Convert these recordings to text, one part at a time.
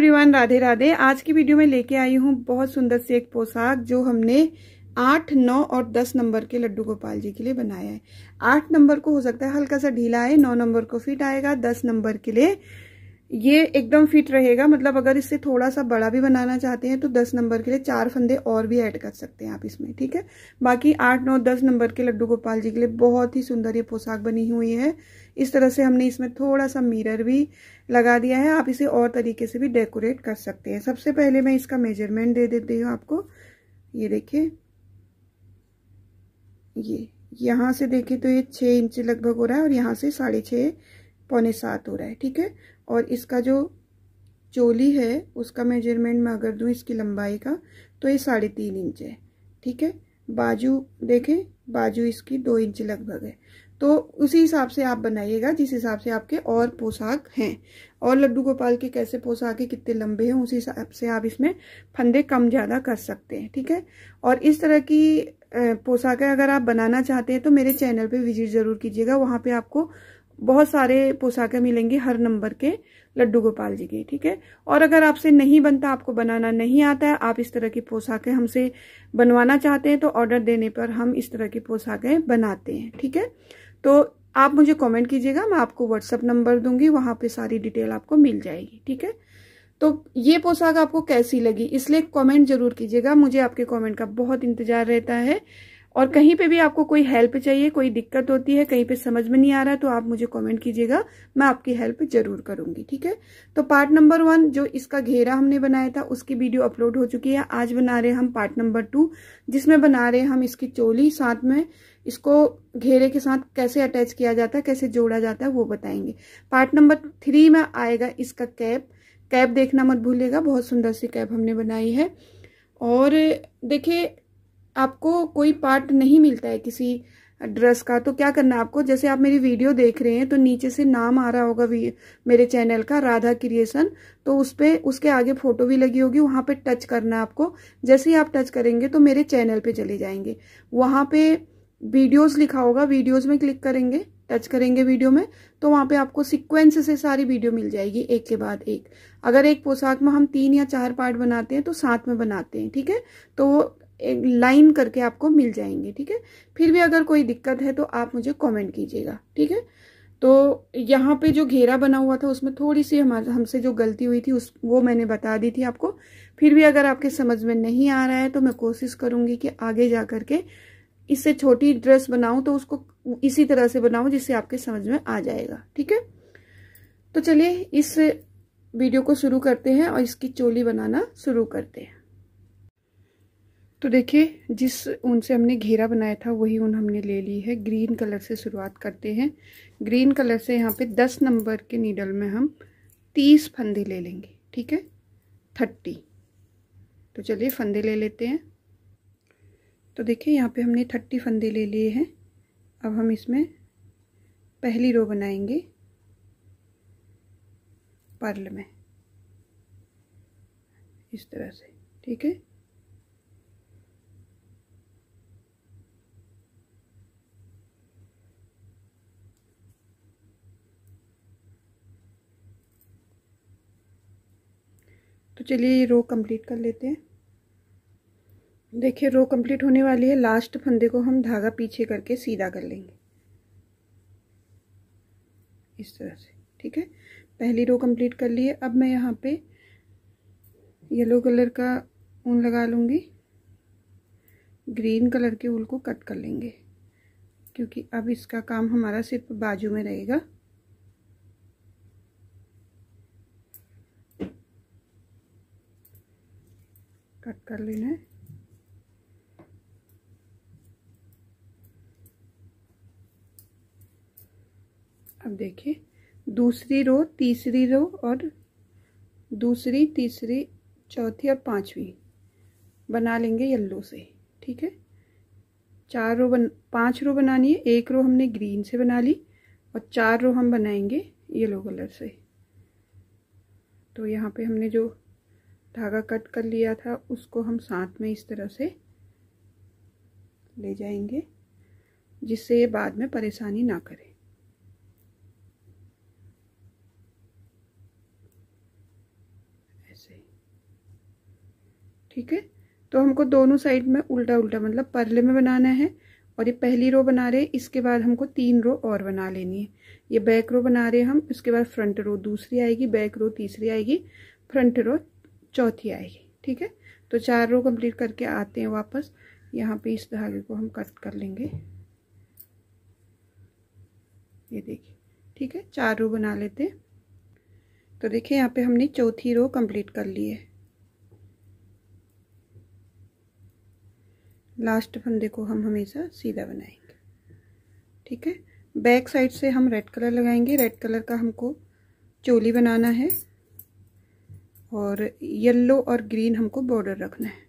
Everyone, Radhe Radhe. आज की video में लेके आई हूँ बहुत सुंदर सी एक पोशाक जो हमने 8, 9 और 10 नंबर के लड्डू गोपाल जी के लिए बनाया है। 8 नंबर को हो सकता है हल्का सा ढीला है, 9 नंबर को फिट आएगा, 10 नंबर के लिए ये एकदम फिट रहेगा। मतलब अगर इससे थोड़ा सा बड़ा भी बनाना चाहते हैं तो 10 नंबर के लिए 4 फंदे और भी ऐड कर सकते हैं आप इसमें, ठीक है। बाकी 8, 9, 10 नंबर के लड्डू गोपाल जी के लिए बहुत ही सुंदर ये पोशाक बनी हुई है। इस तरह से हमने इसमें थोड़ा सा मिरर भी लगा दिया है। आप इसे और तरीके से भी डेकोरेट कर सकते हैं। सबसे पहले मैं इसका मेजरमेंट दे देती हूँ आपको। ये देखिए, ये यहाँ से देखिए तो ये 6 इंच लगभग हो रहा है और यहाँ से 6.5 पौने 7 हो रहा है, ठीक है। और इसका जो चोली है उसका मेजरमेंट मैं अगर दूं इसकी लंबाई का तो ये 3.5 इंच है, ठीक है। बाजू देखें, बाजू इसकी 2 इंच लगभग है। तो उसी हिसाब से आप बनाइएगा जिस हिसाब से आपके और पोशाक हैं। और लड्डू गोपाल के कैसे पोशाक है, कितने लंबे हैं, उसी हिसाब से आप इसमें फंदे कम ज़्यादा कर सकते हैं, ठीक है। और इस तरह की पोशाकें अगर आप बनाना चाहते हैं तो मेरे चैनल पे विजिट ज़रूर कीजिएगा। वहाँ पे आपको बहुत सारे पोशाकें मिलेंगी हर नंबर के लड्डू गोपाल जी के, ठीक है। और अगर आपसे नहीं बनता, आपको बनाना नहीं आता है, आप इस तरह की पोशाकें हमसे बनवाना चाहते हैं तो ऑर्डर देने पर हम इस तरह की पोशाकें बनाते हैं, ठीक है। तो आप मुझे कमेंट कीजिएगा, मैं आपको व्हाट्सएप नंबर दूंगी, वहां पे सारी डिटेल आपको मिल जाएगी, ठीक है। तो ये पोशाक आपको कैसी लगी इसलिए कमेंट जरूर कीजिएगा, मुझे आपके कमेंट का बहुत इंतजार रहता है। और कहीं पे भी आपको कोई हेल्प चाहिए, कोई दिक्कत होती है, कहीं पे समझ में नहीं आ रहा है तो आप मुझे कमेंट कीजिएगा, मैं आपकी हेल्प जरूर करूंगी, ठीक है। तो पार्ट नंबर 1 जो इसका घेरा हमने बनाया था उसकी वीडियो अपलोड हो चुकी है। आज बना रहे हैं हम पार्ट नंबर 2 जिसमें बना रहे हैं हम इसकी चोली, साथ में इसको घेरे के साथ कैसे अटैच किया जाता है, कैसे जोड़ा जाता है वो बताएंगे। पार्ट नंबर 3 में आएगा इसका कैप। कैप देखना मत भूलिएगा, बहुत सुंदर सी कैप हमने बनाई है। और देखिए, आपको कोई पार्ट नहीं मिलता है किसी ड्रेस का तो क्या करना है आपको, जैसे आप मेरी वीडियो देख रहे हैं तो नीचे से नाम आ रहा होगा मेरे चैनल का, राधा क्रिएशन। तो उस पे उसके आगे फोटो भी लगी होगी, वहां पे टच करना है आपको। जैसे ही आप टच करेंगे तो मेरे चैनल पे चले जाएंगे, वहां पे वीडियोस लिखा होगा, वीडियोस में क्लिक करेंगे, टच करेंगे वीडियो में, तो वहां पे आपको सीक्वेंस से सारी वीडियो मिल जाएगी एक के बाद एक। अगर एक पोशाक में हम 3 या 4 पार्ट बनाते हैं तो साथ में बनाते हैं, ठीक है। तो एक लाइन करके आपको मिल जाएंगे, ठीक है। फिर भी अगर कोई दिक्कत है तो आप मुझे कमेंट कीजिएगा, ठीक है। तो यहाँ पे जो घेरा बना हुआ था उसमें थोड़ी सी हमसे जो गलती हुई थी वो मैंने बता दी थी आपको। फिर भी अगर आपके समझ में नहीं आ रहा है तो मैं कोशिश करूंगी कि आगे जा करके इससे छोटी ड्रेस बनाऊं तो उसको इसी तरह से बनाऊं जिससे आपके समझ में आ जाएगा, ठीक है। तो चलिए इस वीडियो को शुरू करते हैं और इसकी चोली बनाना शुरू करते हैं। तो देखिए, जिस ऊन से हमने घेरा बनाया था वही ऊन हमने ले ली है। ग्रीन कलर से शुरुआत करते हैं। ग्रीन कलर से यहाँ पे 10 नंबर के नीडल में हम 30 फंदे ले लेंगे, ठीक है, 30। तो चलिए फंदे ले लेते हैं। तो देखिए यहाँ पे हमने 30 फंदे ले लिए हैं। अब हम इसमें पहली रो बनाएंगे पर्ल में, इस तरह से, ठीक है। तो चलिए ये रो कंप्लीट कर लेते हैं। देखिए रो कंप्लीट होने वाली है। लास्ट फंदे को हम धागा पीछे करके सीधा कर लेंगे इस तरह से, ठीक है। पहली रो कंप्लीट कर ली है। अब मैं यहाँ पे येलो कलर का ऊन लगा लूँगी। ग्रीन कलर के ऊन को कट कर लेंगे क्योंकि अब इसका काम हमारा सिर्फ बाजू में रहेगा। कट कर लेना है। अब देखिए, दूसरी रो, तीसरी रो और दूसरी, तीसरी, चौथी और 5वीं बना लेंगे येलो से, ठीक है। 5 रो बनानी है। एक रो हमने ग्रीन से बना ली और 4 रो हम बनाएंगे येलो कलर से। तो यहाँ पे हमने जो धागा कट कर लिया था उसको हम साथ में इस तरह से ले जाएंगे जिससे ये बाद में परेशानी ना करे। ऐसे, ठीक है। तो हमको दोनों साइड में उल्टा उल्टा मतलब परले में बनाना है। और ये पहली रो बना रहे, इसके बाद हमको 3 रो और बना लेनी है। ये बैक रो बना रहे हम, इसके बाद फ्रंट रो दूसरी आएगी, बैक रो तीसरी आएगी, फ्रंट रो चौथी आएगी, ठीक है। तो 4 रो कंप्लीट करके आते हैं वापस। यहाँ पे इस धागे को हम कट कर लेंगे, ये देखिए, ठीक है। 4 रो बना लेते हैं। तो देखिए यहाँ पे हमने चौथी रो कंप्लीट कर ली है। लास्ट फंदे को हम हमेशा सीधा बनाएंगे, ठीक है। बैक साइड से हम रेड कलर लगाएंगे। रेड कलर का हमको चोली बनाना है और येलो और ग्रीन हमको बॉर्डर रखना है।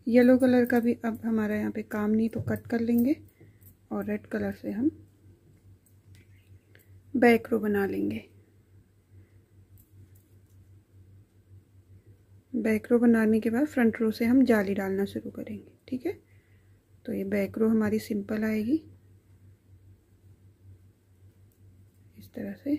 येलो कलर का भी अब हमारा यहाँ पे काम नहीं, तो कट कर लेंगे और रेड कलर से हम बैक रो बना लेंगे। बैक रो बनाने के बाद फ्रंट रो से हम जाली डालना शुरू करेंगे, ठीक है। तो ये बैक रो हमारी सिंपल आएगी इस तरह से।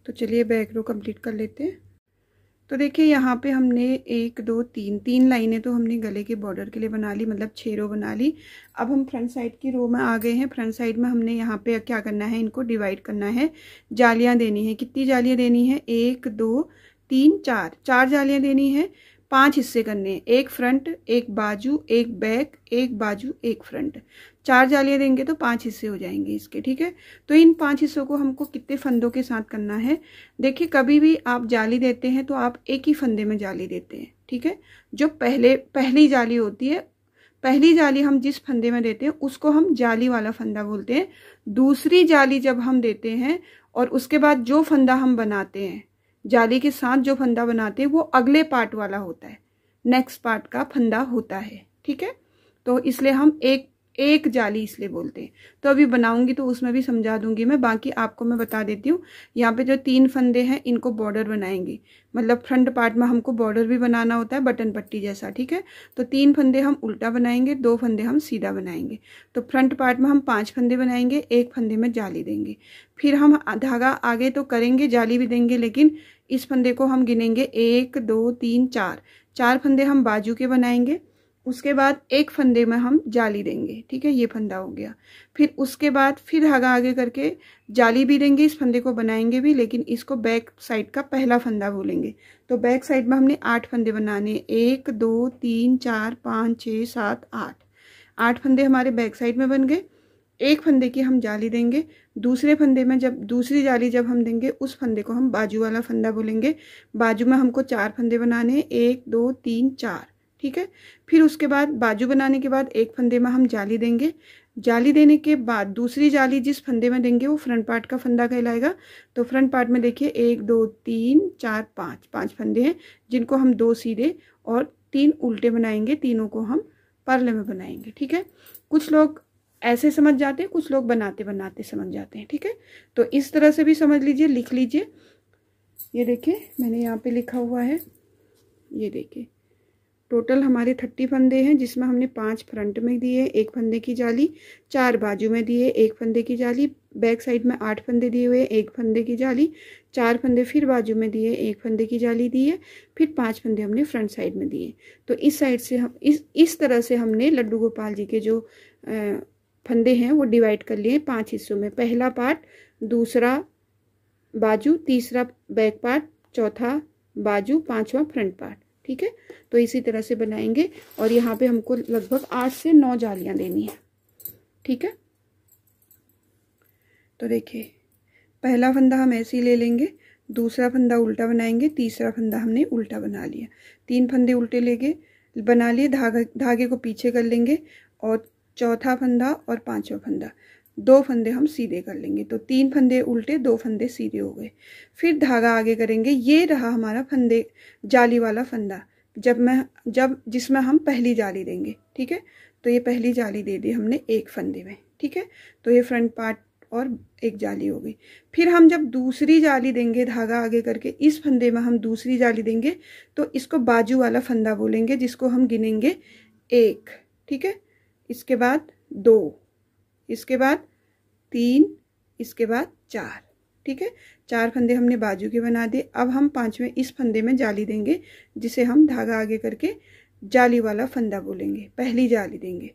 तो चलिए बैक रो कंप्लीट कर लेते हैं। तो देखिए यहाँ पे हमने 1 2 3 लाइनें तो हमने गले के बॉर्डर के लिए बना ली, मतलब 6 रो बना ली। अब हम फ्रंट साइड की रो में आ गए हैं। फ्रंट साइड में हमने यहाँ पे क्या करना है, इनको डिवाइड करना है, जालियाँ देनी है। कितनी जालियाँ देनी है, 1 2 3 4 जालियाँ देनी है। 5 हिस्से करने हैं, एक फ्रंट, एक बाजू, एक बैक, एक बाजू, एक फ्रंट। 4 जालियाँ देंगे तो 5 हिस्से हो जाएंगे इसके, ठीक है। तो इन 5 हिस्सों को हमको कितने फंदों के साथ करना है। देखिए कभी भी आप जाली देते हैं तो आप एक ही फंदे में जाली देते हैं, ठीक है। जो पहली जाली होती है, पहली जाली हम जिस फंदे में देते हैं उसको हम जाली वाला फंदा बोलते हैं। दूसरी जाली जब हम देते हैं और उसके बाद जो फंदा हम बनाते हैं, जाली के साथ जो फंदा बनाते हैं वो अगले पार्ट वाला होता है, नेक्स्ट पार्ट का फंदा होता है, ठीक है। तो इसलिए हम एक जाली इसलिए बोलते हैं। तो अभी बनाऊंगी तो उसमें भी समझा दूंगी मैं, बाकी आपको मैं बता देती हूँ। यहाँ पे जो 3 फंदे हैं इनको बॉर्डर बनाएंगे, मतलब फ्रंट पार्ट में हमको बॉर्डर भी बनाना होता है बटन पट्टी जैसा, ठीक है। तो 3 फंदे हम उल्टा बनाएंगे, 2 फंदे हम सीधा बनाएंगे। तो फ्रंट पार्ट में हम 5 फंदे बनाएंगे, 1 फंदे में जाली देंगे। फिर हम धागा आगे तो करेंगे, जाली भी देंगे, लेकिन इस फंदे को हम गिनेंगे 1 2 3 4 फंदे हम बाजू के बनाएंगे। उसके बाद एक फंदे में हम जाली देंगे, ठीक है, ये फंदा हो गया। फिर उसके बाद फिर धागा आगे करके जाली भी देंगे, इस फंदे को बनाएंगे भी, लेकिन इसको बैक साइड का पहला फंदा बोलेंगे। तो बैक साइड में हमने 8 फंदे बनाने, 1 2 3 4 5 6 7 8 फंदे हमारे बैक साइड में बन गए। एक फंदे की हम जाली देंगे, दूसरे फंदे में जब दूसरी जाली जब हम देंगे उस फंदे को हम बाजू वाला फंदा बोलेंगे। बाजू में हमको 4 फंदे बनाने, 1 2 3 4, ठीक है। फिर उसके बाद बाजू बनाने के बाद एक फंदे में हम जाली देंगे। जाली देने के बाद दूसरी जाली जिस फंदे में देंगे वो फ्रंट पार्ट का फंदा कहलाएगा। तो फ्रंट पार्ट में देखिए 1 2 3 4 5 फंदे हैं, जिनको हम 2 सीधे और 3 उल्टे बनाएंगे, तीनों को हम परले में बनाएंगे, ठीक है। कुछ लोग ऐसे समझ जाते हैं, कुछ लोग बनाते बनाते समझ जाते हैं, ठीक है। तो इस तरह से भी समझ लीजिए, लिख लीजिए। ये देखिए मैंने यहाँ पे लिखा हुआ है, ये देखिए टोटल हमारे 30 फंदे हैं, जिसमें हमने 5 फ्रंट में दिए, 1 फंदे की जाली, 4 बाजू में दिए, 1 फंदे की जाली, बैक साइड में 8 फंदे दिए हुए, 1 फंदे की जाली, 4 फंदे फिर बाजू में दिए, 1 फंदे की जाली दिए, फिर 5 फंदे हमने फ्रंट साइड में दिए। तो इस साइड से हम इस तरह से हमने लड्डू गोपाल जी के जो फंदे हैं वो डिवाइड कर लिए 5 हिस्सों में। पहला पार्ट, दूसरा बाजू, तीसरा बैक पार्ट, चौथा बाजू, 5वां फ्रंट पार्ट, ठीक है। तो इसी तरह से बनाएंगे और यहाँ पे हमको लगभग 8 से 9 जालियां देनी है, ठीक है। तो देखिए पहला फंदा हम ऐसे ही ले लेंगे, दूसरा फंदा उल्टा बनाएंगे, तीसरा फंदा हमने उल्टा बना लिया, 3 फंदे उल्टे लेके बना लिए, धागे को पीछे कर लेंगे और चौथा फंदा और 5वां फंदा, 2 फंदे हम सीधे कर लेंगे। तो 3 फंदे उल्टे, 2 फंदे सीधे हो गए। फिर धागा आगे करेंगे, ये रहा हमारा फंदे जाली वाला फंदा, जिसमें हम पहली जाली देंगे, ठीक है। तो ये पहली जाली दे दी हमने एक फंदे में, ठीक है। तो ये फ्रंट पार्ट और एक जाली हो गई। फिर हम जब दूसरी जाली देंगे, धागा आगे करके इस फंदे में हम दूसरी जाली देंगे तो इसको बाजू वाला फंदा बोलेंगे, जिसको हम गिनेंगे 1, ठीक है। इसके बाद 2, इसके बाद 3, इसके बाद 4, ठीक है। 4 फंदे हमने बाजू के बना दिए। अब हम 5वें इस फंदे में जाली देंगे, जिसे हम धागा आगे करके जाली वाला फंदा बोलेंगे, पहली जाली देंगे।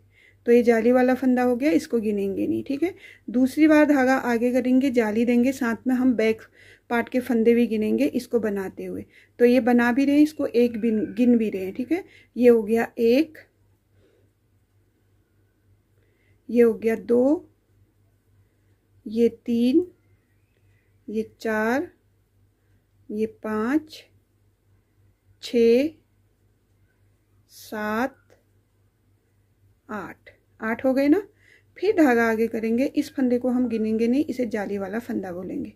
तो ये जाली वाला फंदा हो गया, इसको गिनेंगे नहीं, ठीक है। दूसरी बार धागा आगे करेंगे, जाली देंगे, साथ में हम बैक पार्ट के फंदे भी गिनेंगे इसको बनाते हुए। तो ये बना भी रहे हैं, इसको एक गिन भी रहे हैं, ठीक है। ये हो गया 1, ये हो गया 2, ये 3, ये 4, ये 5, 6, 7, 8 हो गए ना। फिर धागा आगे करेंगे, इस फंदे को हम गिनेंगे नहीं, इसे जाली वाला फंदा बोलेंगे।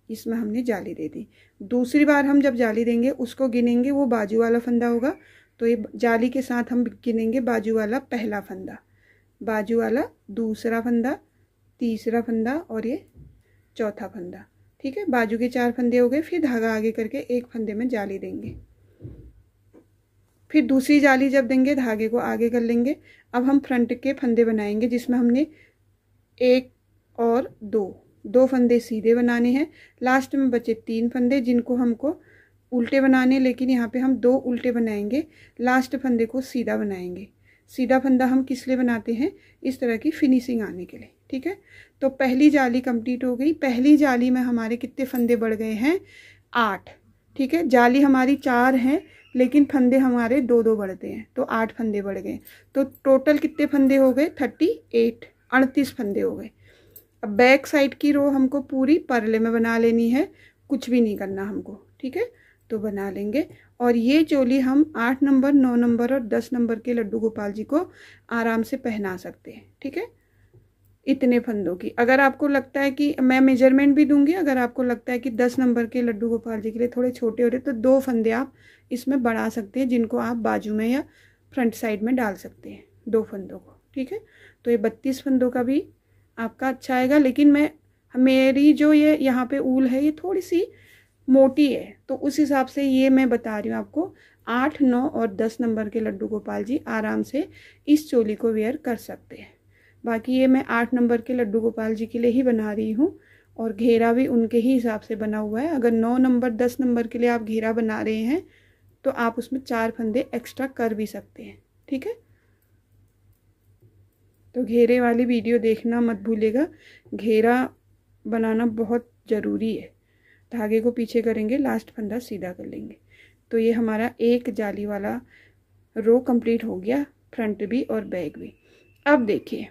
इसमें हमने जाली दे दी। दूसरी बार हम जब जाली देंगे उसको गिनेंगे, वो बाजू वाला फंदा होगा। तो ये जाली के साथ हम गिनेंगे बाजू वाला पहला फंदा, बाजू वाला दूसरा फंदा, तीसरा फंदा और ये चौथा फंदा, ठीक है। बाजू के 4 फंदे हो गए। फिर धागा आगे करके एक फंदे में जाली देंगे। फिर दूसरी जाली जब देंगे, धागे को आगे कर लेंगे। अब हम फ्रंट के फंदे बनाएंगे, जिसमें हमने 1 और 2 फंदे सीधे बनाने हैं। लास्ट में बचे 3 फंदे, जिनको हमको उल्टे बनाने, लेकिन यहाँ पे हम 2 उल्टे बनाएंगे, लास्ट फंदे को सीधा बनाएंगे। सीधा फंदा हम किस लिए बनाते हैं, इस तरह की फिनिशिंग आने के लिए, ठीक है। तो पहली जाली कंप्लीट हो गई। पहली जाली में हमारे कितने फंदे बढ़ गए हैं, 8, ठीक है। जाली हमारी 4 है, लेकिन फंदे हमारे 2 बढ़ते हैं, तो 8 फंदे बढ़ गए। तो टोटल कितने फंदे हो गए, 38 फंदे हो गए। अब बैक साइड की रो हमको पूरी परले में बना लेनी है, कुछ भी नहीं करना हमको, ठीक है। तो बना लेंगे। और ये चोली हम 8 नंबर, 9 नंबर और 10 नंबर के लड्डू गोपाल जी को आराम से पहना सकते हैं, ठीक है। इतने फंदों की। अगर आपको लगता है कि मैं मेजरमेंट भी दूंगी, अगर आपको लगता है कि 10 नंबर के लड्डू गोपाल जी के लिए थोड़े छोटे हो रहे तो 2 फंदे आप इसमें बढ़ा सकते हैं, जिनको आप बाजू में या फ्रंट साइड में डाल सकते हैं, 2 फंदों को, ठीक है। तो ये 32 फंदों का भी आपका अच्छा आएगा। लेकिन मेरी जो ये यहाँ पे ऊल है ये थोड़ी सी मोटी है, तो उस हिसाब से ये मैं बता रही हूँ आपको। 8, 9 और 10 नंबर के लड्डू गोपाल जी आराम से इस चोली को वेयर कर सकते हैं। बाकी ये मैं 8 नंबर के लड्डू गोपाल जी के लिए ही बना रही हूँ, और घेरा भी उनके ही हिसाब से बना हुआ है। अगर 9 नंबर 10 नंबर के लिए आप घेरा बना रहे हैं तो आप उसमें 4 फंदे एक्स्ट्रा कर भी सकते हैं, ठीक है। तो घेरे वाली वीडियो देखना मत भूलिएगा, घेरा बनाना बहुत ज़रूरी है। धागे को पीछे करेंगे, लास्ट फंदा सीधा कर लेंगे। तो ये हमारा एक जाली वाला रो कंप्लीट हो गया, फ्रंट भी और बैक भी। अब देखिए,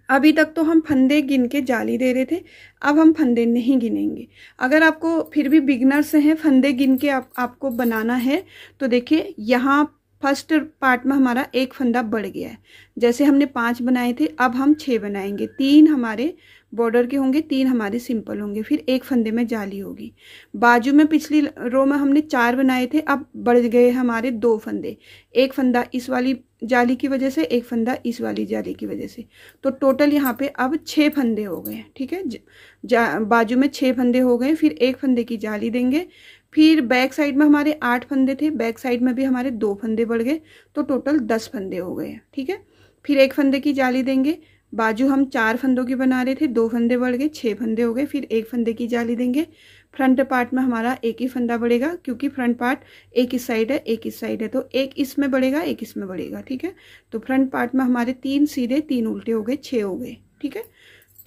अभी तक तो हम फंदे गिन के जाली दे रहे थे, अब हम फंदे नहीं गिनेंगे। अगर आपको फिर भी बिगनर्स हैं, फंदे गिन के आपको बनाना है, तो देखिए यहाँ फर्स्ट पार्ट में हमारा एक फंदा बढ़ गया है। जैसे हमने 5 बनाए थे, अब हम 6 बनाएंगे। 3 हमारे बॉर्डर के होंगे, 3 हमारे सिंपल होंगे, फिर एक फंदे में जाली होगी। बाजू में पिछली रो में हमने 4 बनाए थे, अब बढ़ गए हमारे 2 फंदे। एक फंदा इस वाली जाली की वजह से, एक फंदा इस वाली जाली की वजह से। तो टोटल यहाँ पे अब 6 फंदे हो गए, ठीक है। बाजू में 6 फंदे हो गए, फिर एक फंदे की जाली देंगे। फिर बैक साइड में हमारे 8 फंदे थे, बैक साइड में भी हमारे 2 फंदे बढ़ गए, तो टोटल 10 फंदे हो गए, ठीक है। फिर एक फंदे की जाली देंगे। बाजू हम 4 फंदों की बना रहे थे, 2 फंदे बढ़ गए, 6 फंदे हो गए। फिर एक फंदे की जाली देंगे। फ्रंट पार्ट में हमारा एक ही फंदा बढ़ेगा, क्योंकि फ्रंट पार्ट एक इस साइड है, एक इस साइड है, तो एक इसमें बढ़ेगा, एक इसमें बढ़ेगा, ठीक है। तो फ्रंट पार्ट में हमारे 3 सीधे 3 उल्टे हो गए, 6 हो गए, ठीक है।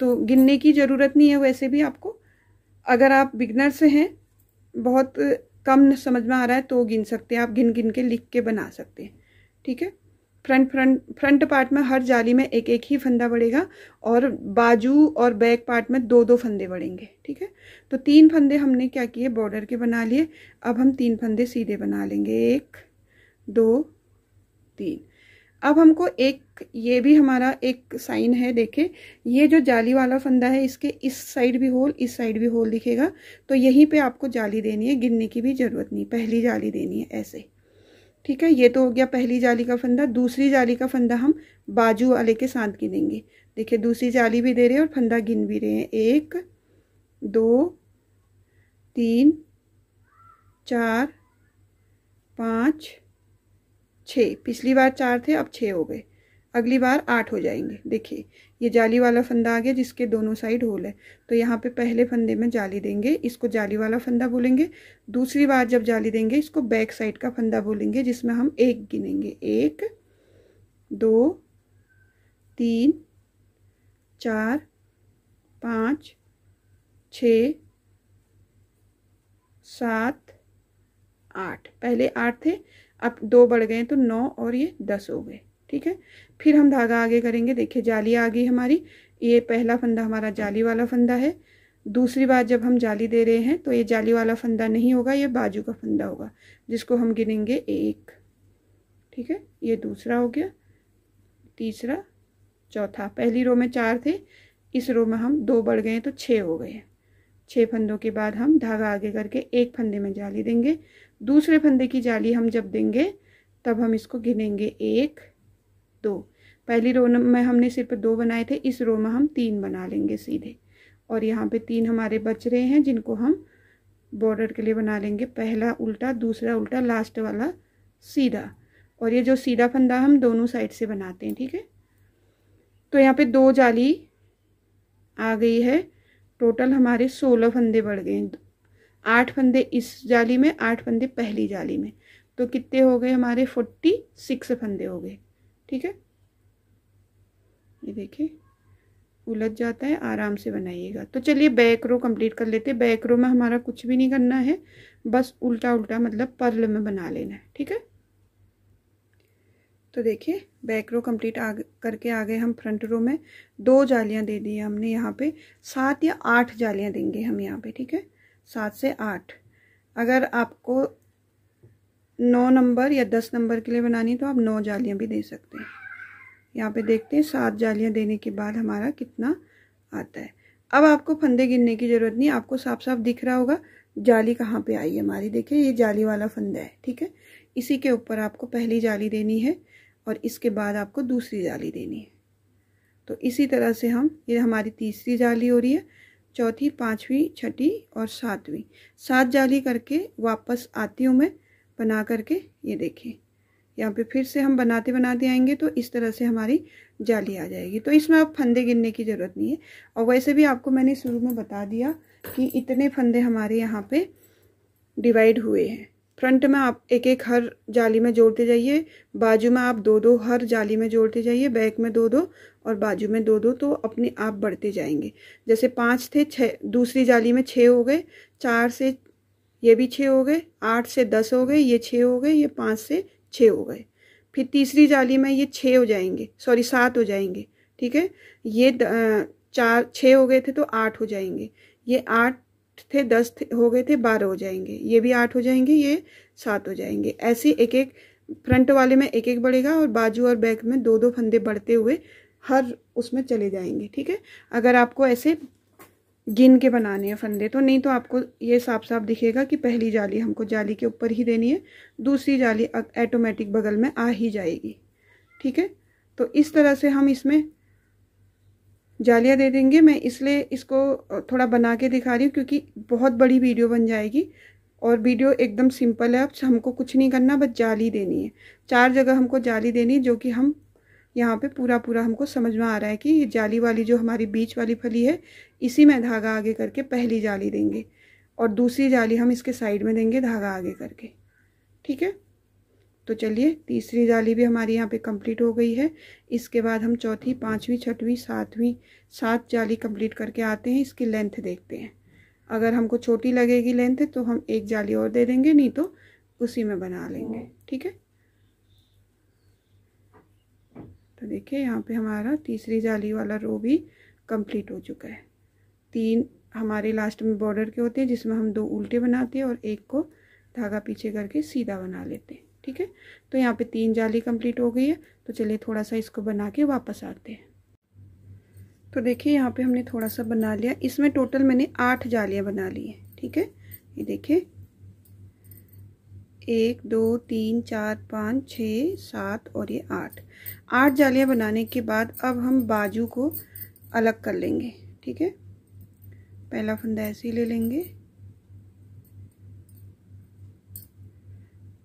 तो गिनने की ज़रूरत नहीं है वैसे भी आपको। अगर आप बिगनर से हैं, बहुत कम समझ में आ रहा है, तो गिन सकते हैं आप, गिन गिन के लिख के बना सकते हैं, ठीक है। फ्रंट पार्ट में हर जाली में एक एक ही फंदा बढ़ेगा, और बाजू और बैक पार्ट में 2-2 फंदे बढ़ेंगे, ठीक है। तो 3 फंदे हमने क्या किए, बॉर्डर के बना लिए। अब हम 3 फंदे सीधे बना लेंगे, 1, 2, 3। अब हमको एक, ये भी हमारा एक साइन है, देखें ये जो जाली वाला फंदा है, इसके इस साइड भी होल, इस साइड भी होल दिखेगा, तो यहीं पे आपको जाली देनी है, गिनने की भी ज़रूरत नहीं, पहली जाली देनी है ऐसे, ठीक है। ये तो हो गया पहली जाली का फंदा। दूसरी जाली का फंदा हम बाजू वाले के साथ गिनेंगे, देखिए दूसरी जाली भी दे रहे हैं और फंदा गिन भी रहे हैं। 1 2 3 4 5 6। पिछली बार 4 थे, अब 6 हो गए, अगली बार 8 हो जाएंगे। देखिए ये जाली वाला फंदा आ गया जिसके दोनों साइड होल है। तो यहाँ पे पहले फंदे में जाली देंगे, इसको जाली वाला फंदा बोलेंगे। दूसरी बार जब जाली देंगे इसको बैक साइड का फंदा बोलेंगे, जिसमें हम 1 गिनेंगे। 1 2 3 4 5 6 7 8। पहले 8 थे, अब 2 बढ़ गए तो 9 और ये 10 हो गए। ठीक है, फिर हम धागा आगे करेंगे। देखिए जाली आ गई हमारी, ये पहला फंदा हमारा जाली वाला फंदा है। दूसरी बार जब हम जाली दे रहे हैं तो ये जाली वाला फंदा नहीं होगा, ये बाजू का फंदा होगा जिसको हम गिनेंगे 1। ठीक है, ये दूसरा हो गया, तीसरा, चौथा। पहली रो में 4 थे, इस रो में हम 2 बढ़ गए तो 6 हो गए। 6 फंदों के बाद हम धागा आगे करके एक फंदे में जाली देंगे। दूसरे फंदे की जाली हम जब देंगे तब हम इसको गिनेंगे 1 2। पहली रो में हमने सिर्फ 2 बनाए थे, इस रो में हम 3 बना लेंगे सीधे। और यहाँ पे 3 हमारे बच रहे हैं जिनको हम बॉर्डर के लिए बना लेंगे। पहला उल्टा, दूसरा उल्टा, लास्ट वाला सीधा। और ये जो सीधा फंदा हम दोनों साइड से बनाते हैं। ठीक है, तो यहाँ पे 2 जाली आ गई है। टोटल हमारे 16 फंदे बढ़ गए। 8 फंदे इस जाली में, 8 फंदे पहली जाली में, तो कितने हो गए हमारे? 46 फंदे हो गए। ठीक है, ये देखिए उलझ जाता है, आराम से बनाइएगा। तो चलिए बैक रो कंप्लीट कर लेते हैं। बैक रो में हमारा कुछ भी नहीं करना है, बस उल्टा उल्टा मतलब पर्ल में बना लेना है। ठीक है, तो देखिए बैक रो कंप्लीट करके आ गए हम फ्रंट रो में। 2 जालियां दे दी हमने यहाँ पे, 7 या 8 जालियां देंगे हम यहाँ पे। ठीक है, 7 से 8। अगर आपको 9 नंबर या 10 नंबर के लिए बनानी तो आप 9 जालियां भी दे सकते हैं। यहाँ पे देखते हैं 7 जालियां देने के बाद हमारा कितना आता है। अब आपको फंदे गिनने की ज़रूरत नहीं, आपको साफ साफ दिख रहा होगा जाली कहाँ पे आई है हमारी। देखिए ये जाली वाला फंदा है। ठीक है, इसी के ऊपर आपको पहली जाली देनी है और इसके बाद आपको दूसरी जाली देनी है। तो इसी तरह से हम, ये हमारी तीसरी जाली हो रही है, चौथी, पाँचवीं, छठी और सातवीं। 7 जाली करके वापस आती हूँ मैं बना करके। ये देखिए यहाँ पे फिर से हम बनाते बनाते आएंगे तो इस तरह से हमारी जाली आ जाएगी। तो इसमें अब फंदे गिनने की ज़रूरत नहीं है। और वैसे भी आपको मैंने शुरू में बता दिया कि इतने फंदे हमारे यहाँ पे डिवाइड हुए हैं। फ्रंट में आप 1-1 हर जाली में जोड़ते जाइए, बाजू में आप 2-2 हर जाली में जोड़ते जाइए, बैक में 2-2 और बाजू में 2-2, तो अपने आप बढ़ते जाएंगे। जैसे 5 थे, 6 दूसरी जाली में 6 हो गए, 4 से ये भी 6 हो गए, 8 से 10 हो गए, ये 6 हो गए, ये 5 से 6 हो गए। फिर तीसरी जाली में ये 6 हो जाएंगे, सॉरी 7 हो जाएंगे। ठीक है, ये 6 हो गए थे तो 8 हो जाएंगे, ये 8 थे, 10 हो गए थे, 12 हो जाएंगे, ये भी 8 हो जाएंगे, ये 7 हो जाएंगे। ऐसे 1-1 फ्रंट वाले में 1-1 बढ़ेगा और बाजू और बैक में 2-2 फंदे बढ़ते हुए हर उसमें चले जाएंगे। ठीक है, अगर आपको ऐसे गिन के बनाने हैं फंदे तो, नहीं तो आपको ये साफ साफ दिखेगा कि पहली जाली हमको जाली के ऊपर ही देनी है, दूसरी जाली ऑटोमेटिक बगल में आ ही जाएगी। ठीक है, तो इस तरह से हम इसमें जालियां दे देंगे। मैं इसलिए इसको थोड़ा बना के दिखा रही हूँ क्योंकि बहुत बड़ी वीडियो बन जाएगी और वीडियो एकदम सिंपल है। अब हमको कुछ नहीं करना, बस जाली देनी है। 4 जगह हमको जाली देनी, जो कि हम यहाँ पे पूरा हमको समझ में आ रहा है कि ये जाली वाली जो हमारी बीच वाली फली है, इसी में धागा आगे करके पहली जाली देंगे और दूसरी जाली हम इसके साइड में देंगे धागा आगे करके। ठीक है, तो चलिए तीसरी जाली भी हमारी यहाँ पे कंप्लीट हो गई है। इसके बाद हम चौथी, पाँचवीं, छठवीं, सातवीं, 7 जाली कंप्लीट करके आते हैं। इसकी लेंथ देखते हैं, अगर हमको छोटी लगेगी लेंथ तो हम 1 जाली और दे देंगे, नहीं तो उसी में बना लेंगे। ठीक है, तो देखिए यहाँ पे हमारा तीसरी जाली वाला रो भी कंप्लीट हो चुका है। 3 हमारे लास्ट में बॉर्डर के होते हैं जिसमें हम 2 उल्टे बनाते हैं और 1 को धागा पीछे करके सीधा बना लेते हैं। ठीक है, तो यहाँ पे 3 जाली कंप्लीट हो गई है। तो चलिए थोड़ा सा इसको बना के वापस आते हैं। तो देखिए यहाँ पे हमने थोड़ा सा बना लिया, इसमें टोटल मैंने 8 जालियाँ बना ली हैं। ठीक है, ये देखिए 1 2 3 4 5 6 7 और ये 8 जालियां बनाने के बाद अब हम बाजू को अलग कर लेंगे। ठीक है, पहला फंदा ऐसे ही ले लेंगे।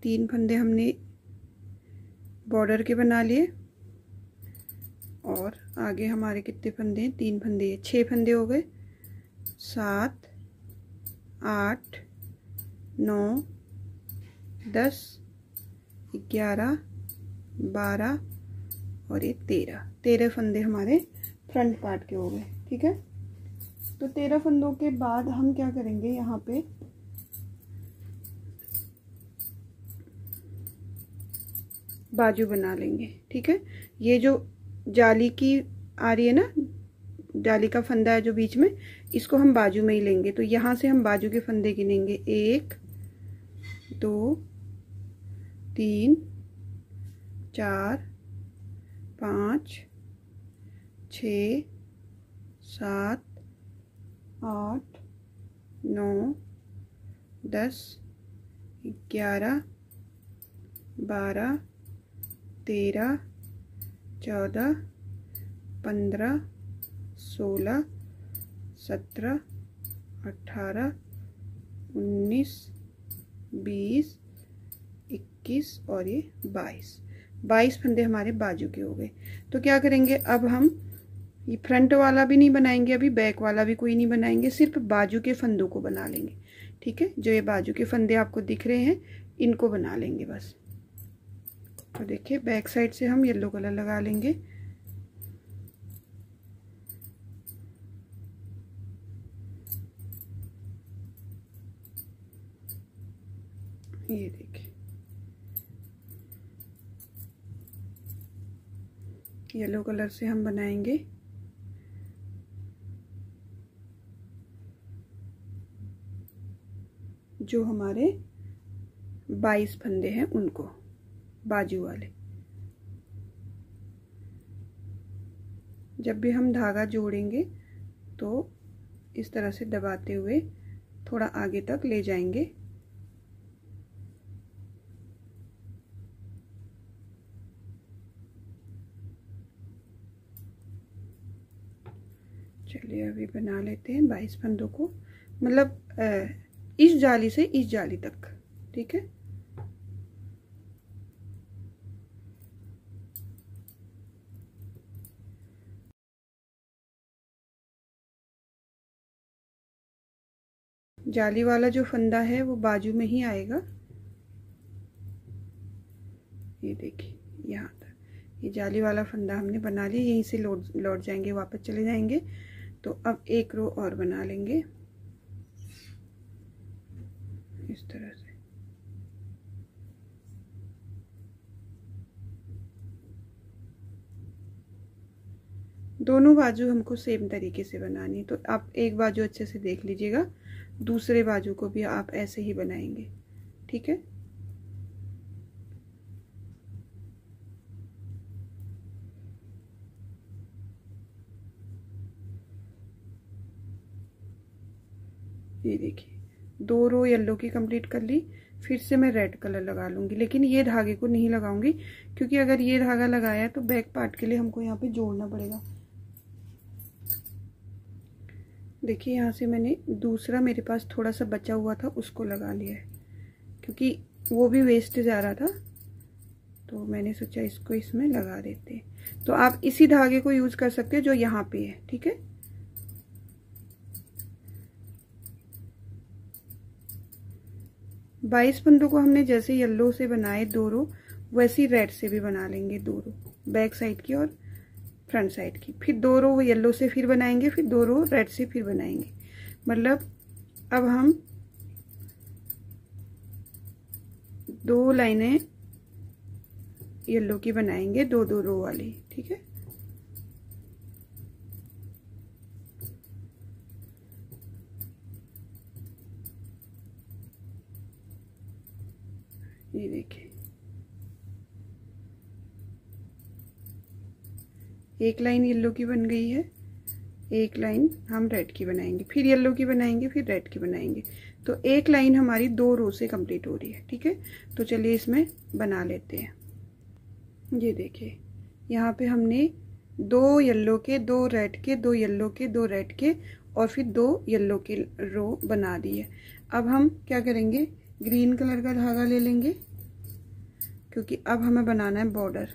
3 फंदे हमने बॉर्डर के बना लिए और आगे हमारे कितने फंदे हैं? 3 फंदे, 6 फंदे हो गए। 7 8 9 10 11 12 और ये 13 फंदे हमारे फ्रंट पार्ट के हो गए। ठीक है, तो 13 फंदों के बाद हम क्या करेंगे, यहाँ पे बाजू बना लेंगे। ठीक है, ये जो जाली की आ रही है ना, जाली का फंदा है जो बीच में, इसको हम बाजू में ही लेंगे। तो यहाँ से हम बाजू के फंदे गिनेंगे 1 2 3 4 5 6 7 8 9 10 11 12 13 14 15 16 17 18 19 20 21 और ये 22 फंदे हमारे बाजू के हो गए। तो क्या करेंगे, अब हम ये फ्रंट वाला भी नहीं बनाएंगे, अभी बैक वाला भी कोई नहीं बनाएंगे, सिर्फ बाजू के फंदों को बना लेंगे। ठीक है, जो ये बाजू के फंदे आपको दिख रहे हैं इनको बना लेंगे बस। तो देखिए बैक साइड से हम येलो कलर लगा लेंगे। ये देखिए येलो कलर से हम बनाएंगे जो हमारे 22 फंदे हैं उनको, बाजू वाले। जब भी हम धागा जोड़ेंगे तो इस तरह से दबाते हुए थोड़ा आगे तक ले जाएंगे। चलिए अभी बना लेते हैं 22 फंदों को, मतलब इस जाली से इस जाली तक। ठीक है, जाली वाला जो फंदा है वो बाजू में ही आएगा। ये देखिए यहाँ तक ये जाली वाला फंदा हमने बना लिया, यहीं से लौट जाएंगे, वापस चले जाएंगे। तो अब एक रो और बना लेंगे इस तरह से। दोनों बाजू हमको सेम तरीके से बनानी है, तो आप एक बाजू अच्छे से देख लीजिएगा, दूसरे बाजू को भी आप ऐसे ही बनाएंगे। ठीक है, ये देखिए 2 रो येलो की कंप्लीट कर ली। फिर से मैं रेड कलर लगा लूंगी, लेकिन ये धागे को नहीं लगाऊंगी क्योंकि अगर ये धागा लगाया तो बैक पार्ट के लिए हमको यहाँ पे जोड़ना पड़ेगा। देखिए यहाँ से मैंने दूसरा, मेरे पास थोड़ा सा बचा हुआ था उसको लगा लिया है क्योंकि वो भी वेस्ट जा रहा था, तो मैंने सोचा इसको इसमें लगा देते हैं। तो आप इसी धागे को यूज कर सकते हो जो यहाँ पे है। ठीक है, बाईस फंदों को हमने जैसे येलो से बनाए 2 रो, वैसे ही रेड से भी बना लेंगे 2 रो, बैक साइड की और फ्रंट साइड की। फिर 2 रो येलो से फिर बनाएंगे, फिर 2 रो रेड से फिर बनाएंगे। मतलब अब हम 2 लाइनें येलो की बनाएंगे, 2-2 रो वाली। ठीक है, ये देखिए एक लाइन येलो की बन गई है, एक लाइन हम रेड की बनाएंगे, फिर येलो की बनाएंगे, फिर रेड की बनाएंगे। तो एक लाइन हमारी 2 रो से कंप्लीट हो रही है। ठीक है, तो चलिए इसमें बना लेते हैं। ये देखिए यहाँ पे हमने 2 येलो के, 2 रेड के, 2 येलो के, 2 रेड के और फिर 2 येलो के रो बना दी है। अब हम क्या करेंगे, ग्रीन कलर का धागा ले लेंगे, क्योंकि अब हमें बनाना है बॉर्डर।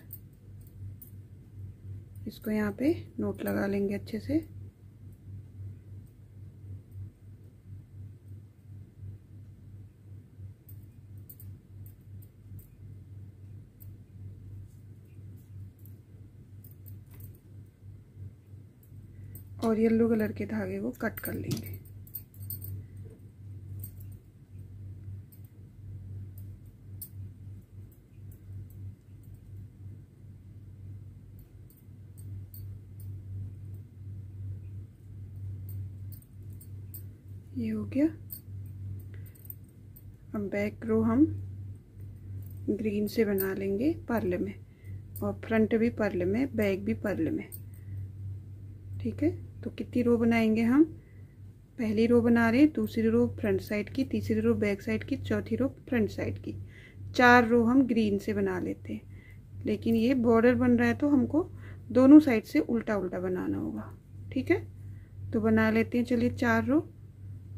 इसको यहाँ पे नोट लगा लेंगे अच्छे से। और येलो कलर के धागे को कट कर लेंगे। ये हो गया। अब बैक रो हम ग्रीन से बना लेंगे पर्ल में, और फ्रंट भी पर्ल में, बैक भी पर्ल में। ठीक है, तो कितनी रो बनाएंगे हम, पहली रो बना रहे हैं, दूसरी रो फ्रंट साइड की, तीसरी रो बैक साइड की, चौथी रो फ्रंट साइड की। 4 रो हम ग्रीन से बना लेते हैं। लेकिन ये बॉर्डर बन रहा है तो हमको दोनों साइड से उल्टा उल्टा बनाना होगा। ठीक है, तो बना लेते हैं। चलिए 4 रो,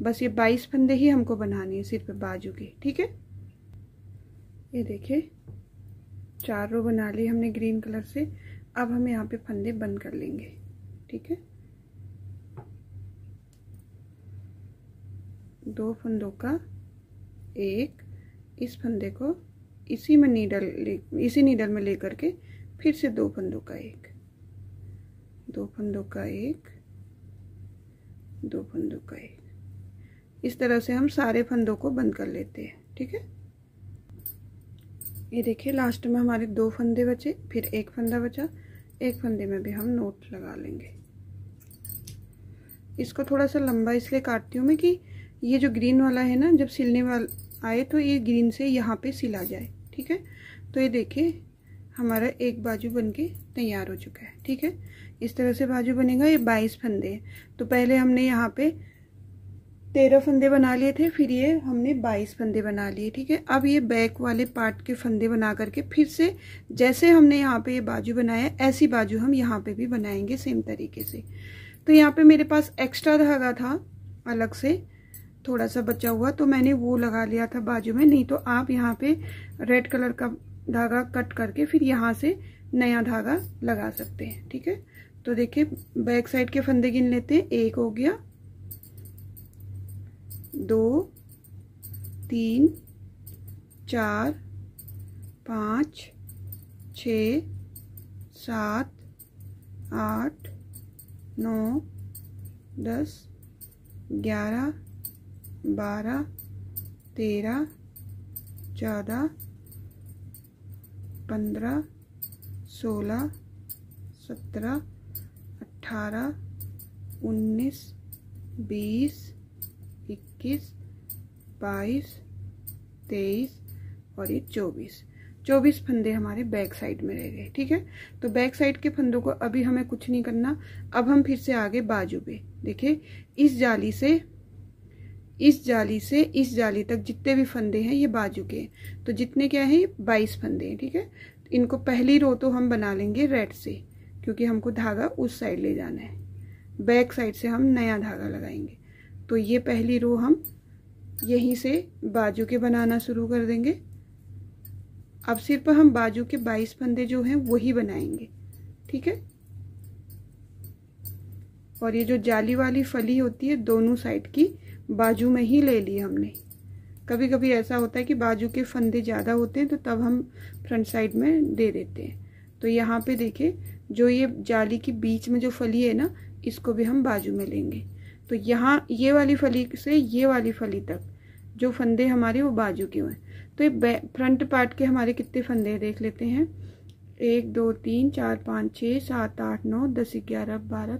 बस ये 22 फंदे ही हमको बनानी है सिर्फ बाजू के। ठीक है, ये देखिए 4 रो बना ली हमने ग्रीन कलर से। अब हम यहाँ पे फंदे बंद कर लेंगे। ठीक है, 2 फंदों का एक, इस फंदे को इसी नीडल में लेकर के फिर से 2 फंदों का एक, 2 फंदों का एक, 2 फंदों का एक। इस तरह से हम सारे फंदों को बंद कर लेते हैं। ठीक है, ये देखिए लास्ट में हमारे 2 फंदे बचे, फिर एक फंदा बचा। एक फंदे में भी हम नोट लगा लेंगे। इसको थोड़ा सा लंबा इसलिए काटती हूँ मैं कि ये जो ग्रीन वाला है ना, जब सिलने वाला आए तो ये ग्रीन से यहाँ पे सिला जाए। ठीक है, तो ये देखिए हमारा एक बाजू बनके तैयार हो चुका है। ठीक है, इस तरह से बाजू बनेगा। ये 22 फंदे हैं, तो पहले हमने यहाँ पे 13 फंदे बना लिए थे, फिर ये हमने 22 फंदे बना लिए। ठीक है, अब ये बैक वाले पार्ट के फंदे बना करके फिर से जैसे हमने यहाँ पे ये बाजू बनाया, ऐसी बाजू हम यहाँ पे भी बनाएंगे सेम तरीके से। तो यहाँ पे मेरे पास एक्स्ट्रा धागा था अलग से थोड़ा सा बचा हुआ, तो मैंने वो लगा लिया था बाजू में। नहीं तो आप यहाँ पे रेड कलर का धागा कट करके फिर यहाँ से नया धागा लगा सकते हैं। ठीक है, तो देखिए बैक साइड के फंदे गिन लेते हैं। 1 हो गया, 2, 3, 4, 5, 6, 7, 8, 9, 10, 11, 12, 13, 14, 15, 16, 17, 18, 19, 20, 21, 22, 23 और ये 24 फंदे हमारे बैक साइड में रह गए। ठीक है, तो बैक साइड के फंदों को अभी हमें कुछ नहीं करना। अब हम फिर से आगे बाजू पे देखिए, इस जाली से इस जाली तक जितने भी फंदे हैं ये बाजू के, तो जितने क्या है 22 फंदे हैं। ठीक है, इनको पहली रो तो हम बना लेंगे रेड से, क्योंकि हमको धागा उस साइड ले जाना है। बैक साइड से हम नया धागा लगाएंगे। तो ये पहली रो हम यहीं से बाजू के बनाना शुरू कर देंगे। अब सिर्फ हम बाजू के 22 फंदे जो हैं वही बनाएंगे। ठीक है, और ये जो जाली वाली फली होती है दोनों साइड की बाजू में ही ले ली हमने। कभी कभी ऐसा होता है कि बाजू के फंदे ज़्यादा होते हैं तो तब हम फ्रंट साइड में दे देते हैं। तो यहाँ पे देखिए जो ये जाली की बीच में जो फली है ना, इसको भी हम बाजू में लेंगे। तो यहाँ ये वाली फली से ये वाली फली तक जो फंदे हमारे वो बाजू के हुए। तो ये फ्रंट पार्ट के हमारे कितने फंदे हैं देख लेते हैं। 1 2 3 4 5 6 7 8 9 10 11 12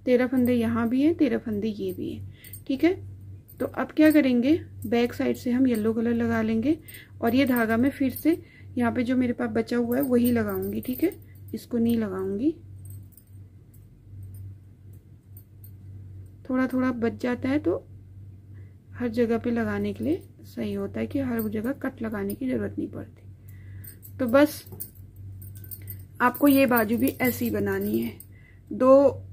13 फंदे यहाँ भी हैं, 13 फंदे ये भी हैं। ठीक है, तो अब क्या करेंगे, बैक साइड से हम येलो कलर लगा लेंगे और ये धागा मैं फिर से यहाँ पे जो मेरे पास बचा हुआ है वही लगाऊंगी। ठीक है, इसको नहीं लगाऊंगी। थोड़ा थोड़ा बच जाता है तो हर जगह पे लगाने के लिए सही होता है कि हर जगह कट लगाने की ज़रूरत नहीं पड़ती। तो बस आपको ये बाजू भी ऐसी ही बनानी है, 2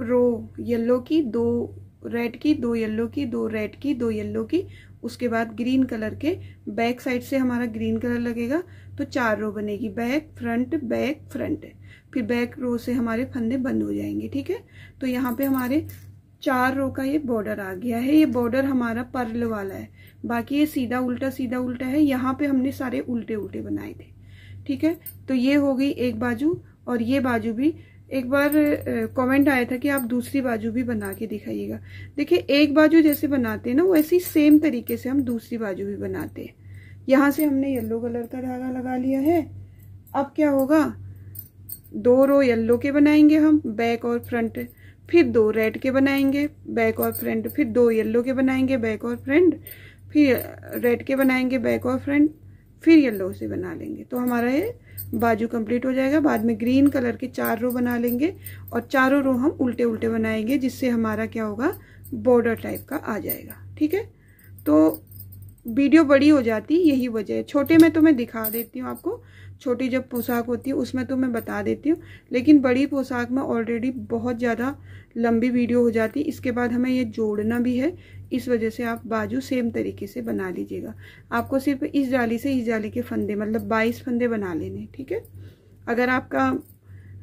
रो येलो की, 2 रेड की, 2 येलो की, 2 रेड की, 2 येलो की, उसके बाद ग्रीन कलर के बैक साइड से हमारा ग्रीन कलर लगेगा तो 4 रो बनेगी, बैक फ्रंट, फिर बैक रो से हमारे फंदे बंद हो जाएंगे। ठीक है, तो यहाँ पे हमारे 4 रो का ये बॉर्डर आ गया है। ये बॉर्डर हमारा पर्ल वाला है, बाकी ये सीधा उल्टा है। यहाँ पे हमने सारे उल्टे उल्टे बनाए थे। ठीक है, तो ये हो गई एक बाजू। और ये बाजू भी एक बार कमेंट आया था कि आप दूसरी बाजू भी बना के दिखाइएगा। देखिए, एक बाजू जैसे बनाते हैं ना, वैसे ही सेम तरीके से हम दूसरी बाजू भी बनाते हैं। यहाँ से हमने येलो कलर का धागा लगा लिया है। अब क्या होगा, 2 रो येलो के बनाएंगे हम, बैक और फ्रंट, फिर 2 रेड के बनाएंगे, बैक और फ्रंट, फिर 2 येलो के बनाएंगे, बैक और फ्रंट, फिर रेड के बनाएंगे, बैक और फ्रंट, फिर येलो से बना लेंगे। तो हमारा ये बाजू कंप्लीट हो जाएगा। बाद में ग्रीन कलर के 4 रो बना लेंगे और चारों रो हम उल्टे उल्टे बनाएंगे, जिससे हमारा क्या होगा, बॉर्डर टाइप का आ जाएगा। ठीक है, तो वीडियो बड़ी हो जाती, यही वजह है। छोटे में तो मैं दिखा देती हूँ आपको, छोटी जब पोशाक होती है उसमें तो मैं बता देती हूँ, लेकिन बड़ी पोशाक में ऑलरेडी बहुत ज़्यादा लंबी वीडियो हो जाती। इसके बाद हमें ये जोड़ना भी है, इस वजह से आप बाजू सेम तरीके से बना लीजिएगा। आपको सिर्फ इस जाली से इस जाली के फंदे, मतलब 22 फंदे बना लेने। ठीक है, अगर आपका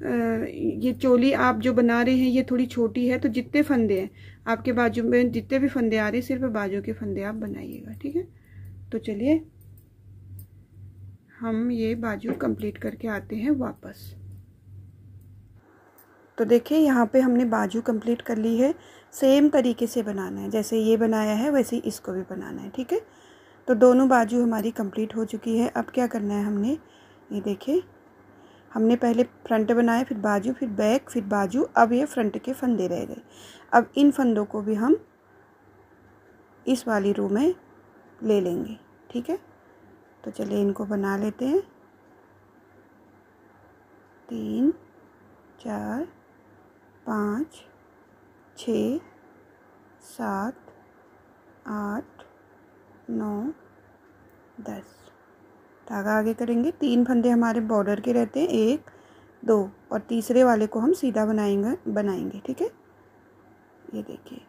ये चोली आप जो बना रहे हैं ये थोड़ी छोटी है, तो जितने फंदे हैं आपके बाजू में, जितने भी फंदे आ रहे हैं, सिर्फ बाजू के फंदे आप बनाइएगा। ठीक है, तो चलिए हम ये बाजू कंप्लीट करके आते हैं वापस। तो देखिए, यहाँ पे हमने बाजू कंप्लीट कर ली है। सेम तरीके से बनाना है, जैसे ये बनाया है वैसे ही इसको भी बनाना है। ठीक है, तो दोनों बाजू हमारी कंप्लीट हो चुकी है। अब क्या करना है, हमने ये देखिए, हमने पहले फ्रंट बनाया, फिर बाजू, फिर बैक, फिर बाजू। अब ये फ्रंट के फंदे रह गए। अब इन फंदों को भी हम इस वाली रो में ले लेंगे। ठीक है, तो चलिए इनको बना लेते हैं। 3 4 5 6 7 8 9 10 धागा आगे करेंगे। 3 फंदे हमारे बॉर्डर के रहते हैं, 1 2, और तीसरे वाले को हम सीधा बनाएंगे। ठीक है, ये देखिए,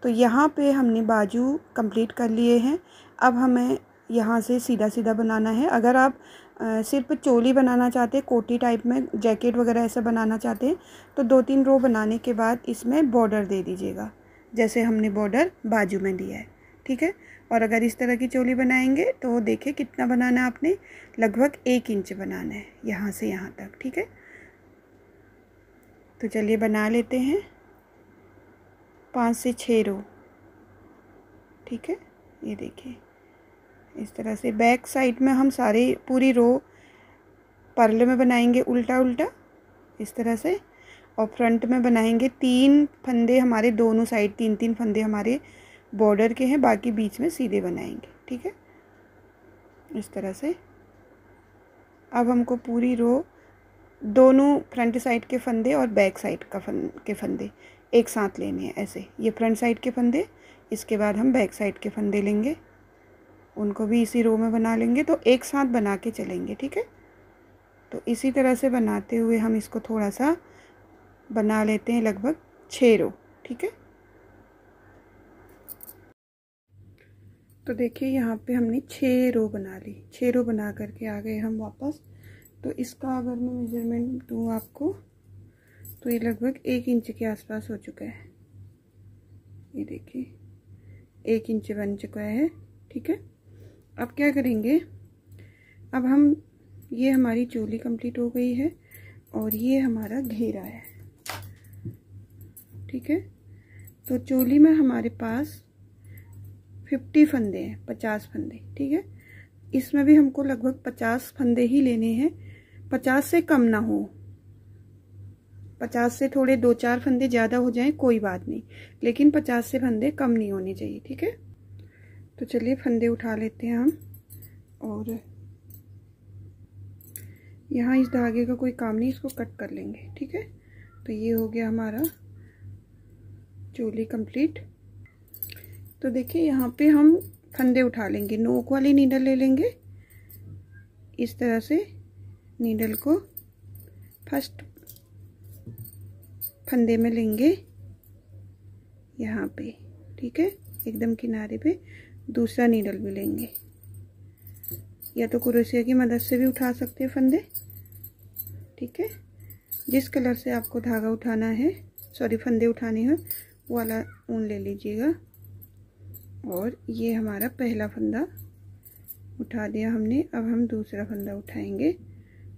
तो यहाँ पे हमने बाजू कंप्लीट कर लिए हैं। अब हमें यहाँ से सीधा सीधा बनाना है। अगर आप सिर्फ चोली बनाना चाहते हैं, कोटी टाइप में, जैकेट वगैरह ऐसा बनाना चाहते हैं, तो 2-3 रो बनाने के बाद इसमें बॉर्डर दे दीजिएगा, जैसे हमने बॉर्डर बाजू में दिया है। ठीक है, और अगर इस तरह की चोली बनाएंगे तो देखिए कितना बनाना है आपने, लगभग 1 इंच बनाना है यहाँ से यहाँ तक। ठीक है, तो चलिए बना लेते हैं 5 से 6 रो। ठीक है, ये देखिए इस तरह से बैक साइड में हम सारी पूरी रो पर्ल में बनाएंगे उल्टा उल्टा इस तरह से, और फ्रंट में बनाएंगे 3 फंदे हमारे दोनों साइड, 3-3 फंदे हमारे बॉर्डर के हैं, बाकी बीच में सीधे बनाएंगे। ठीक है, इस तरह से। अब हमको पूरी रो, दोनों फ्रंट साइड के फंदे और बैक साइड के फंदे एक साथ लेने हैं ऐसे। ये फ्रंट साइड के फंदे, इसके बाद हम बैक साइड के फंदे लेंगे, उनको भी इसी रो में बना लेंगे, तो एक साथ बना के चलेंगे। ठीक है, तो इसी तरह से बनाते हुए हम इसको थोड़ा सा बना लेते हैं, लगभग 6 रो। ठीक है, तो देखिए यहाँ पे हमने 6 रो बना ली। 6 रो बना करके आ गए हम वापस। तो इसका अगर मैं मेजरमेंट दूँ आपको, तो ये लगभग 1 इंच के आसपास हो चुका है। ये देखिए 1 इंच बन चुका है। ठीक है, अब क्या करेंगे, अब हम, ये हमारी चोली कंप्लीट हो गई है और ये हमारा घेरा है। ठीक है, तो चोली में हमारे पास 50 फंदे हैं, 50 फंदे। ठीक है, इसमें भी हमको लगभग 50 फंदे ही लेने हैं, 50 से कम ना हो। 50 से थोड़े 2-4 फंदे ज़्यादा हो जाएं कोई बात नहीं, लेकिन 50 से फंदे कम नहीं होने चाहिए। ठीक है, तो चलिए फंदे उठा लेते हैं हम, और यहाँ इस धागे का कोई काम नहीं, इसको कट कर लेंगे। ठीक है, तो ये हो गया हमारा चोली कंप्लीट। तो देखिए यहाँ पे हम फंदे उठा लेंगे, नोक वाली नीडल ले लेंगे। इस तरह से नीडल को फर्स्ट फंदे में लेंगे यहाँ पे, ठीक है, एकदम किनारे पे। दूसरा नीडल भी लेंगे, या तो क्रोशिया की मदद से भी उठा सकते हैं फंदे, ठीक है। जिस कलर से आपको धागा उठाना है, सॉरी फंदे उठाने हैं, वो वाला ऊन ले लीजिएगा। और ये हमारा पहला फंदा उठा दिया हमने। अब हम दूसरा फंदा उठाएंगे।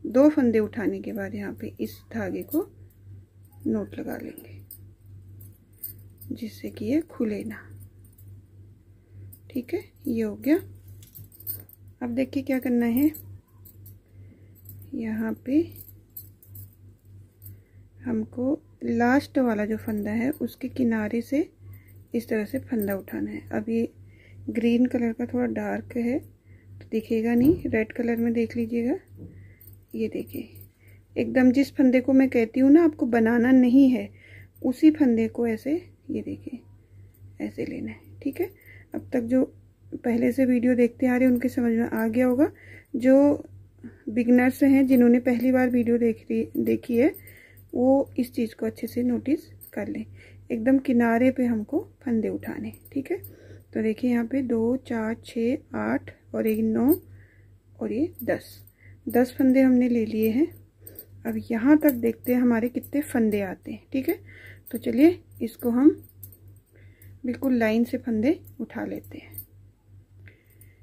2 फंदे उठाने के बाद यहाँ पे इस धागे को नोट लगा लेंगे, जिससे कि ये खुले ना, ठीक है। ये हो गया। अब देखिए क्या करना है, यहाँ पे हमको लास्ट वाला जो फंदा है उसके किनारे से इस तरह से फंदा उठाना है। अब ये ग्रीन कलर का थोड़ा डार्क है तो दिखेगा नहीं, रेड कलर में देख लीजिएगा। ये देखिए, एकदम जिस फंदे को मैं कहती हूँ ना आपको बनाना नहीं है, उसी फंदे को ऐसे, ये देखिए ऐसे लेना है, ठीक है। अब तक जो पहले से वीडियो देखते आ रहे हैं उनके समझ में आ गया होगा। जो बिगनर्स हैं, जिन्होंने पहली बार वीडियो देखी है, वो इस चीज़ को अच्छे से नोटिस कर लें। एकदम किनारे पे हमको फंदे उठाने, ठीक है। तो देखिए यहाँ पे 2 4 6 8 और 1 9 और ये 10 फंदे हमने ले लिए हैं। अब यहाँ तक देखते हैं हमारे कितने फंदे आते हैं, ठीक है। तो चलिए इसको हम बिल्कुल लाइन से फंदे उठा लेते हैं।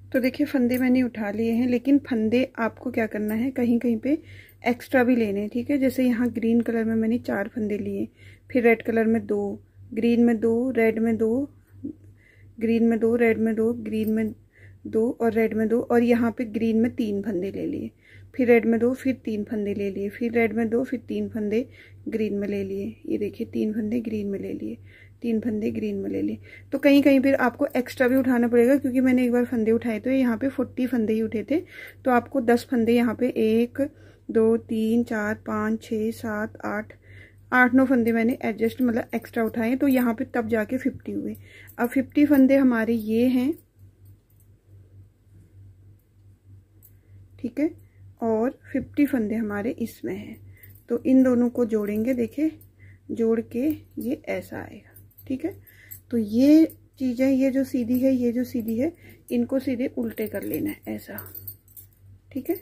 तो देखिए फंदे मैंने उठा लिए हैं, लेकिन फंदे आपको क्या करना है, कहीं कहीं पे एक्स्ट्रा भी लेने हैं, ठीक है। जैसे यहाँ ग्रीन कलर में मैंने 4 फंदे लिए, फिर रेड कलर में 2, ग्रीन में 2, रेड में 2, ग्रीन में 2, रेड में 2, ग्रीन में 2 और रेड में 2, और यहाँ पे ग्रीन में 3 फंदे ले लिए, फिर रेड में 2, फिर 3 फंदे ले लिए, फिर रेड में 2, फिर 3 फंदे ग्रीन में ले लिए। ये देखिए 3 फंदे ग्रीन में ले लिए, 3 फंदे ग्रीन में ले लिए। तो कहीं कहीं फिर आपको एक्स्ट्रा भी उठाना पड़ेगा, क्योंकि मैंने एक बार फंदे उठाए तो यहाँ पे 40 फंदे ही उठे थे। तो आपको 10 फंदे यहाँ पे 1 2 3 4 5 6 7 8 9 फंदे मैंने एडजस्ट मतलब एक्स्ट्रा उठाए, तो यहाँ पे तब जाके 50 हुए। अब 50 फंदे हमारे ये हैं, ठीक है, और 50 फंदे हमारे इसमें हैं। तो इन दोनों को जोड़ेंगे, देखिए जोड़ के ये ऐसा आएगा, ठीक है। तो ये चीज़ें, ये जो सीधी है, ये जो सीधी है, इनको सीधे उल्टे कर लेना है, ऐसा, ठीक है,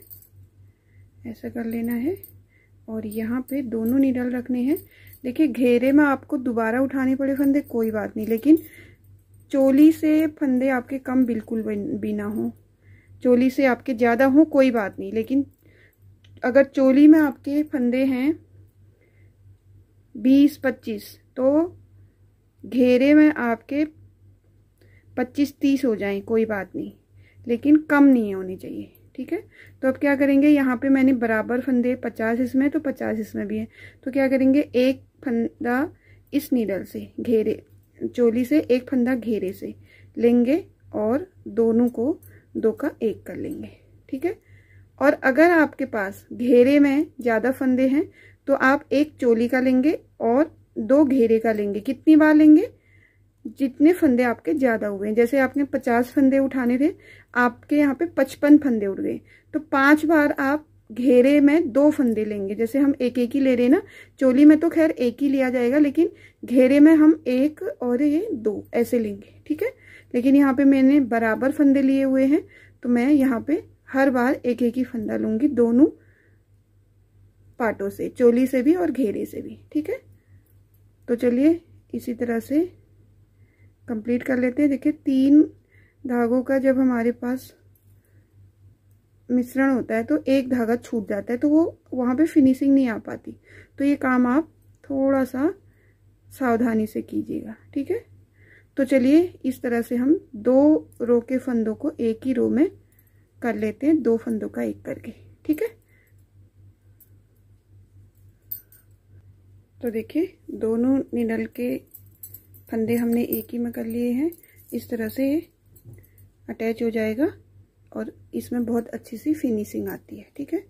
ऐसा कर लेना है। और यहाँ पे दोनों नीडल रखने हैं। देखिए घेरे में आपको दोबारा उठाने पड़े फंदे कोई बात नहीं, लेकिन चोली से फंदे आपके कम बिल्कुल भी ना हो, चोली से आपके ज़्यादा हो कोई बात नहीं, लेकिन अगर चोली में आपके फंदे हैं 20-25, तो घेरे में आपके 25-30 हो जाएं कोई बात नहीं, लेकिन कम नहीं होने चाहिए, ठीक है। तो अब क्या करेंगे, यहाँ पे मैंने बराबर फंदे 50 इसमें तो 50 इसमें भी है, तो क्या करेंगे, एक फंदा इस नीडल से घेरे चोली से, एक फंदा घेरे से लेंगे और दोनों को 2 का 1 कर लेंगे, ठीक है। और अगर आपके पास घेरे में ज़्यादा फंदे हैं तो आप एक चोली का लेंगे और 2 घेरे का लेंगे। कितनी बार लेंगे, जितने फंदे आपके ज़्यादा हुए। जैसे आपने 50 फंदे उठाने थे, आपके यहाँ पे 55 फंदे उठ गए, तो 5 बार आप घेरे में 2 फंदे लेंगे। जैसे हम एक एक ही ले रहे हैं ना, चोली में तो खैर एक ही लिया जाएगा, लेकिन घेरे में हम 1 और ये 2 ऐसे लेंगे, ठीक है। लेकिन यहाँ पे मैंने बराबर फंदे लिए हुए हैं, तो मैं यहाँ पे हर बार एक एक ही फंदा लूंगी, दोनों पार्टों से, चोली से भी और घेरे से भी, ठीक है। तो चलिए इसी तरह से कंप्लीट कर लेते हैं। देखिए 3 धागों का जब हमारे पास मिश्रण होता है तो एक धागा छूट जाता है, तो वो वहाँ पे फिनिशिंग नहीं आ पाती। तो ये काम आप थोड़ा सा सावधानी से कीजिएगा, ठीक है। तो चलिए इस तरह से हम 2 रो के फंदों को एक ही रो में कर लेते हैं, 2 फंदों का 1 करके, ठीक है। तो देखिए दोनों निडल के फंदे हमने एक ही में कर लिए हैं, इस तरह से अटैच हो जाएगा। और इसमें बहुत अच्छी सी फिनिशिंग आती है। ठीक है,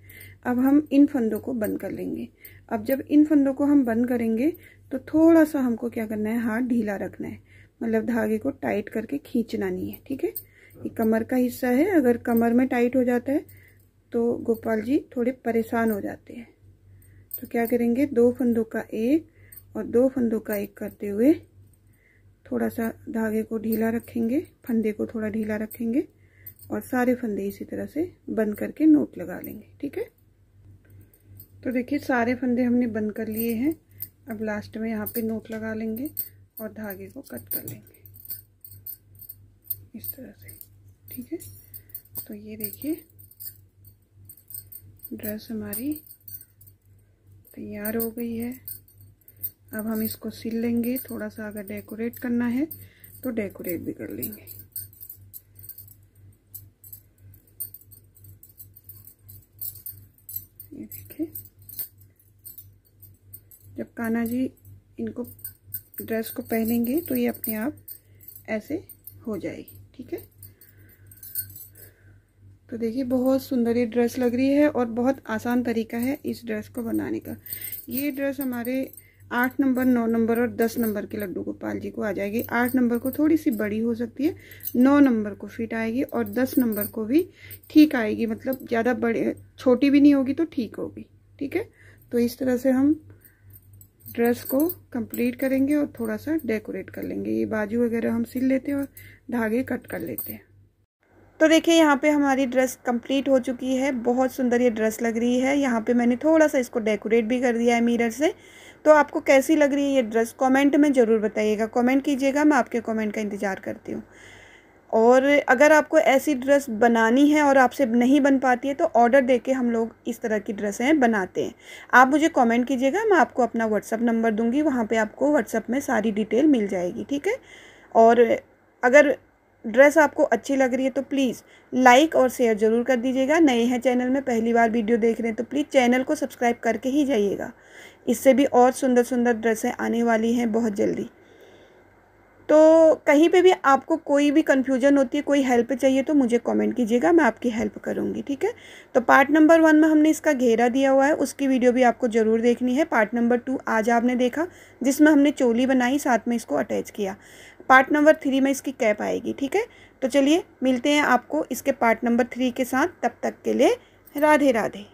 अब हम इन फंदों को बंद कर लेंगे। अब जब इन फंदों को हम बंद करेंगे तो थोड़ा सा हमको क्या करना है, हाथ ढीला रखना है, मतलब धागे को टाइट करके खींचना नहीं है। ठीक है, ये कमर का हिस्सा है, अगर कमर में टाइट हो जाता है तो गोपाल जी थोड़े परेशान हो जाते हैं। तो क्या करेंगे, 2 फंदों का एक और 2 फंदों का एक करते हुए थोड़ा सा धागे को ढीला रखेंगे, फंदे को थोड़ा ढीला रखेंगे और सारे फंदे इसी तरह से बंद करके नोट लगा लेंगे। ठीक है, तो देखिए सारे फंदे हमने बंद कर लिए हैं। अब लास्ट में यहाँ पे नोट लगा लेंगे और धागे को कट कर लेंगे इस तरह से। ठीक है, तो ये देखिए ड्रेस हमारी तैयार हो गई है। अब हम इसको सिल लेंगे। थोड़ा सा अगर डेकोरेट करना है तो डेकोरेट भी कर लेंगे। ये देखिए, जब कान्हा जी इनको ड्रेस को पहनेंगे तो ये अपने आप ऐसे हो जाएगी। ठीक है, तो देखिए बहुत सुंदर ये ड्रेस लग रही है और बहुत आसान तरीका है इस ड्रेस को बनाने का। ये ड्रेस हमारे 8 नंबर, 9 नंबर और 10 नंबर के लड्डू गोपाल जी को आ जाएगी। 8 नंबर को थोड़ी सी बड़ी हो सकती है, 9 नंबर को फिट आएगी और 10 नंबर को भी ठीक आएगी, मतलब ज़्यादा बड़े छोटी भी नहीं होगी तो ठीक होगी। ठीक है, तो इस तरह से हम ड्रेस को कंप्लीट करेंगे और थोड़ा सा डेकोरेट कर लेंगे। ये बाजू वगैरह हम सिल लेते हैं और धागे कट कर लेते हैं। तो देखिए यहाँ पे हमारी ड्रेस कंप्लीट हो चुकी है। बहुत सुंदर ये ड्रेस लग रही है। यहाँ पे मैंने थोड़ा सा इसको डेकोरेट भी कर दिया है मिरर से। तो आपको कैसी लग रही है ये ड्रेस कमेंट में ज़रूर बताइएगा, कमेंट कीजिएगा, मैं आपके कमेंट का इंतज़ार करती हूँ। और अगर आपको ऐसी ड्रेस बनानी है और आपसे नहीं बन पाती है तो ऑर्डर देके हम लोग इस तरह की ड्रेसें बनाते हैं। आप मुझे कमेंट कीजिएगा, मैं आपको अपना व्हाट्सअप नंबर दूंगी, वहाँ पे आपको व्हाट्सअप में सारी डिटेल मिल जाएगी। ठीक है, और अगर ड्रेस आपको अच्छी लग रही है तो प्लीज़ लाइक और शेयर ज़रूर कर दीजिएगा। नए हैं चैनल में, पहली बार वीडियो देख रहे हैं तो प्लीज़ चैनल को सब्सक्राइब करके ही जाइएगा। इससे भी और सुंदर सुंदर ड्रेसें आने वाली हैं बहुत जल्दी। तो कहीं पे भी आपको कोई भी कन्फ्यूजन होती है, कोई हेल्प चाहिए तो मुझे कमेंट कीजिएगा, मैं आपकी हेल्प करूँगी। ठीक है, तो पार्ट नंबर 1 में हमने इसका घेरा दिया हुआ है, उसकी वीडियो भी आपको ज़रूर देखनी है। पार्ट नंबर 2 आज आपने देखा, जिसमें हमने चोली बनाई, साथ में इसको अटैच किया। पार्ट नंबर 3 में इसकी कैप आएगी। ठीक है, तो चलिए मिलते हैं आपको इसके पार्ट नंबर 3 के साथ। तब तक के लिए राधे राधे।